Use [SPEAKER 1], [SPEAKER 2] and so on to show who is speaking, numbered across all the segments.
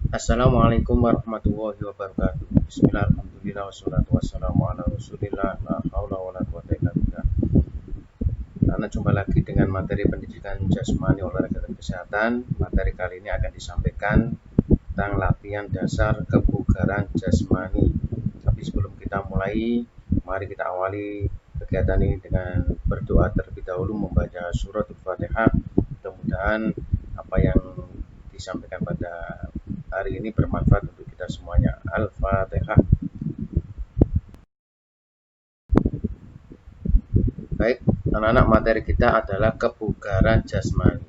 [SPEAKER 1] Assalamualaikum warahmatullahi wabarakatuh. Bismillah, alhamdulillah, wassalatu wassalamu ala rasulillah, la haula wa la quwata illa billah. Karena jumpa lagi dengan materi pendidikan jasmani, olahraga dan kesehatan. Materi kali ini akan disampaikan tentang latihan dasar kebugaran jasmani. Tapi sebelum kita mulai, mari kita awali kegiatan ini dengan berdoa terlebih dahulu, membaca surat Al-Fatihah. Mudah-mudahan apa yang disampaikan pada hari ini bermanfaat untuk kita semuanya. Al-Fatihah. Baik, anak-anak, materi kita adalah kebugaran jasmani.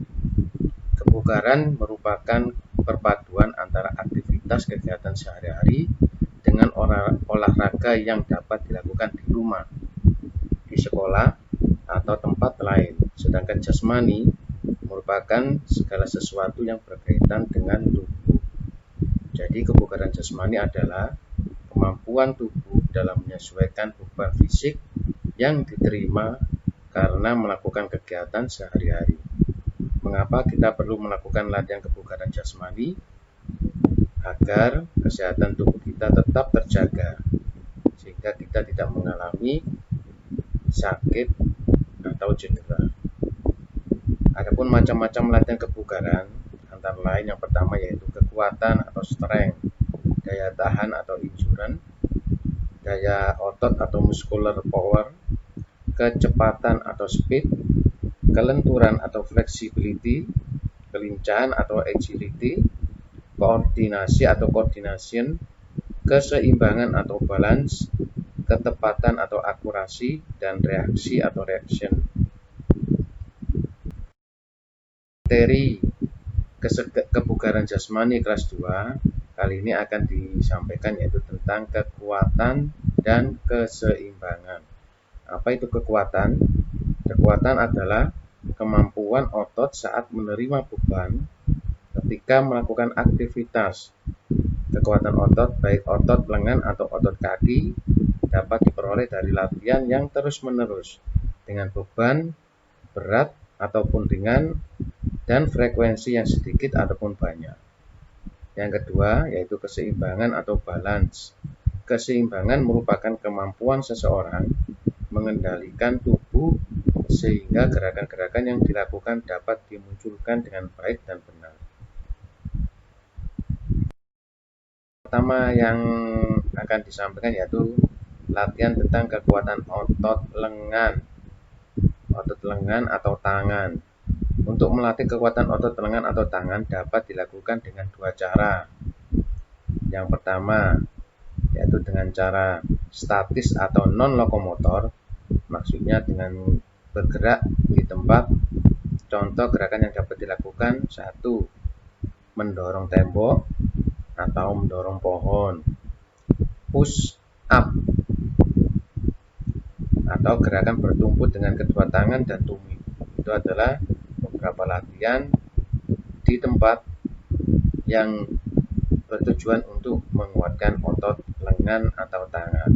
[SPEAKER 1] Kebugaran merupakan perpaduan antara aktivitas kegiatan sehari-hari dengan olahraga yang dapat dilakukan di rumah, di sekolah, atau tempat lain. Sedangkan jasmani merupakan segala sesuatu yang berkaitan dengan tubuh. Jadi kebugaran jasmani adalah kemampuan tubuh dalam menyesuaikan beban fisik yang diterima karena melakukan kegiatan sehari-hari. Mengapa kita perlu melakukan latihan kebugaran jasmani? Agar kesehatan tubuh kita tetap terjaga, sehingga kita tidak mengalami sakit atau cedera. Adapun macam-macam latihan kebugaran, antara lain yang pertama yaitu kekuatan atau strength, daya tahan atau endurance, daya otot atau muscular power, kecepatan atau speed, kelenturan atau flexibility, kelincahan atau agility, koordinasi atau coordination, keseimbangan atau balance, ketepatan atau akurasi, dan reaksi atau reaction. Materi kebugaran jasmani kelas 2 kali ini akan disampaikan yaitu tentang kekuatan dan keseimbangan. Apa itu kekuatan? Kekuatan adalah kemampuan otot saat menerima beban ketika melakukan aktivitas. Kekuatan otot, baik otot lengan atau otot kaki, dapat diperoleh dari latihan yang terus-menerus dengan beban berat ataupun ringan dan frekuensi yang sedikit ataupun banyak. Yang kedua yaitu keseimbangan atau balance. Keseimbangan merupakan kemampuan seseorang mengendalikan tubuh sehingga gerakan-gerakan yang dilakukan dapat dimunculkan dengan baik dan benar. Pertama yang akan disampaikan yaitu latihan tentang kekuatan otot lengan atau tangan. Untuk melatih kekuatan otot lengan atau tangan dapat dilakukan dengan dua cara. Yang pertama yaitu dengan cara statis atau non-lokomotor, maksudnya dengan bergerak di tempat. Contoh gerakan yang dapat dilakukan: 1. Mendorong tembok atau mendorong pohon, push up, atau gerakan bertumpuk dengan kedua tangan dan tumit. Itu adalah beberapa latihan di tempat yang bertujuan untuk menguatkan otot lengan atau tangan.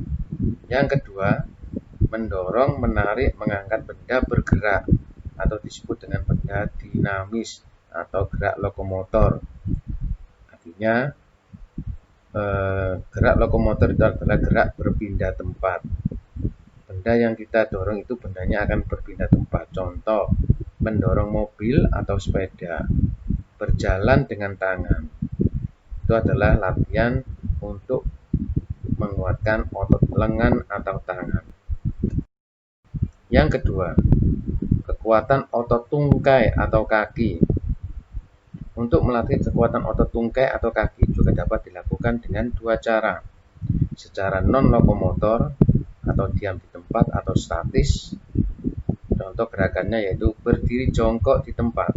[SPEAKER 1] Yang kedua, mendorong, menarik, mengangkat benda bergerak atau disebut dengan benda dinamis atau gerak lokomotor. Artinya gerak lokomotor itu adalah gerak berpindah tempat. Benda yang kita dorong itu bendanya akan berpindah tempat. Contoh, mendorong mobil atau sepeda, berjalan dengan tangan. Itu adalah latihan untuk menguatkan otot lengan atau tangan. Yang kedua, kekuatan otot tungkai atau kaki. Untuk melatih kekuatan otot tungkai atau kaki juga dapat dilakukan dengan dua cara. Secara non-lokomotor atau diam di tempat atau statis. Contoh gerakannya yaitu berdiri jongkok di tempat.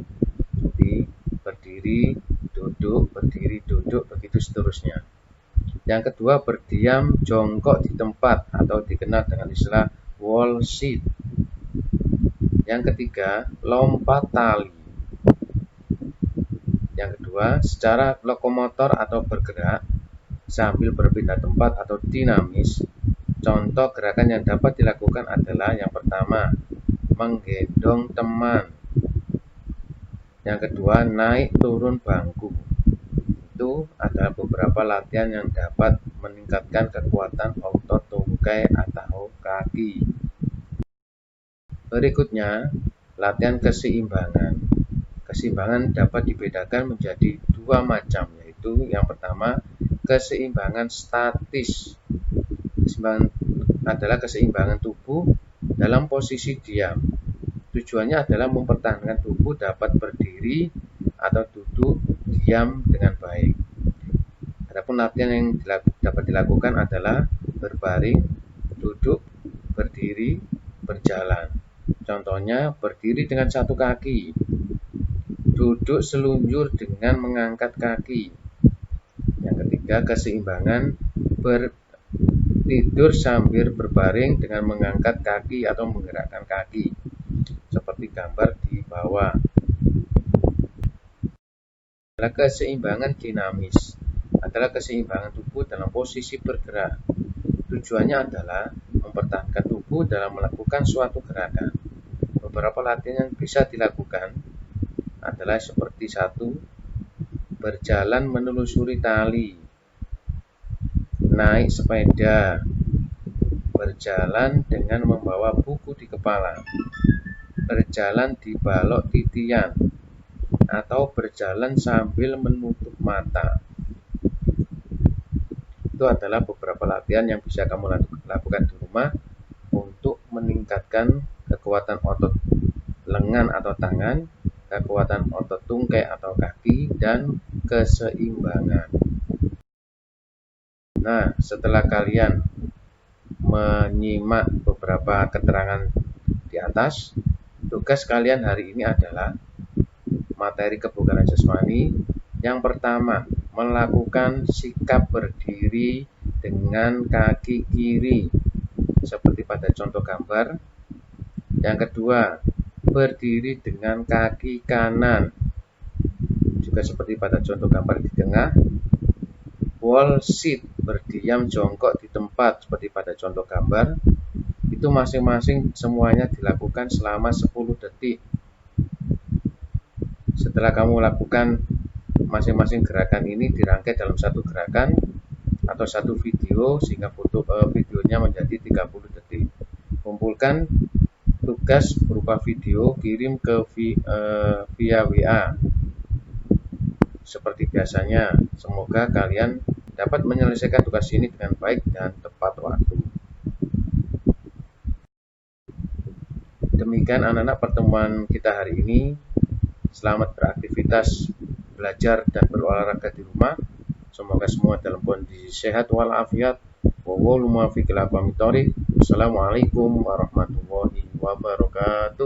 [SPEAKER 1] Jadi berdiri, duduk, begitu seterusnya. Yang kedua, berdiam jongkok di tempat atau dikenal dengan istilah wall sit. Yang ketiga, lompat tali. Yang kedua, secara lokomotor atau bergerak sambil berpindah tempat atau dinamis. Contoh gerakan yang dapat dilakukan adalah yang pertama, menggendong teman. Yang kedua, naik turun bangku. itu adalah beberapa latihan yang dapat meningkatkan kekuatan otot tungkai atau kaki. Berikutnya, latihan keseimbangan. Keseimbangan dapat dibedakan menjadi dua macam, yaitu yang pertama, keseimbangan statis. Keseimbangan adalah keseimbangan tubuh dalam posisi diam. Tujuannya adalah mempertahankan tubuh dapat berdiri atau duduk diam dengan baik. Adapun latihan yang dapat dilakukan adalah berbaring, duduk, berdiri, berjalan. Contohnya berdiri dengan satu kaki, duduk selunjur dengan mengangkat kaki. Yang ketiga, keseimbangan tidur sambil berbaring dengan mengangkat kaki atau menggerakkan kaki, seperti gambar di bawah. Keseimbangan dinamis adalah keseimbangan tubuh dalam posisi bergerak. Tujuannya adalah mempertahankan tubuh dalam melakukan suatu gerakan. Beberapa latihan yang bisa dilakukan adalah seperti 1. Berjalan menelusuri tali, naik sepeda, berjalan dengan membawa buku di kepala, berjalan di balok titian, atau berjalan sambil menutup mata. Itu adalah beberapa latihan yang bisa kamu lakukan di rumah untuk meningkatkan kekuatan otot lengan atau tangan, kekuatan otot tungkai atau kaki, dan keseimbangan. Nah, setelah kalian menyimak beberapa keterangan di atas, tugas kalian hari ini adalah materi kebugaran jasmani. Yang pertama, melakukan sikap berdiri dengan kaki kiri seperti pada contoh gambar. Yang kedua, berdiri dengan kaki kanan juga seperti pada contoh gambar di tengah. Wall sit, berdiam jongkok di tempat seperti pada contoh gambar. Itu masing-masing semuanya dilakukan selama 10 detik. Setelah kamu lakukan masing-masing gerakan ini dirangkai dalam satu gerakan atau satu video sehingga videonya menjadi 30 detik. Kumpulkan tugas berupa video, kirim ke via WA seperti biasanya. Semoga kalian dapat menyelesaikan tugas ini dengan baik dan tepat waktu. Demikian anak-anak pertemuan kita hari ini. Selamat beraktivitas, belajar dan berolahraga di rumah. Semoga semua dalam kondisi sehat walafiat. Wassalamualaikum warahmatullahi wabarakatuh.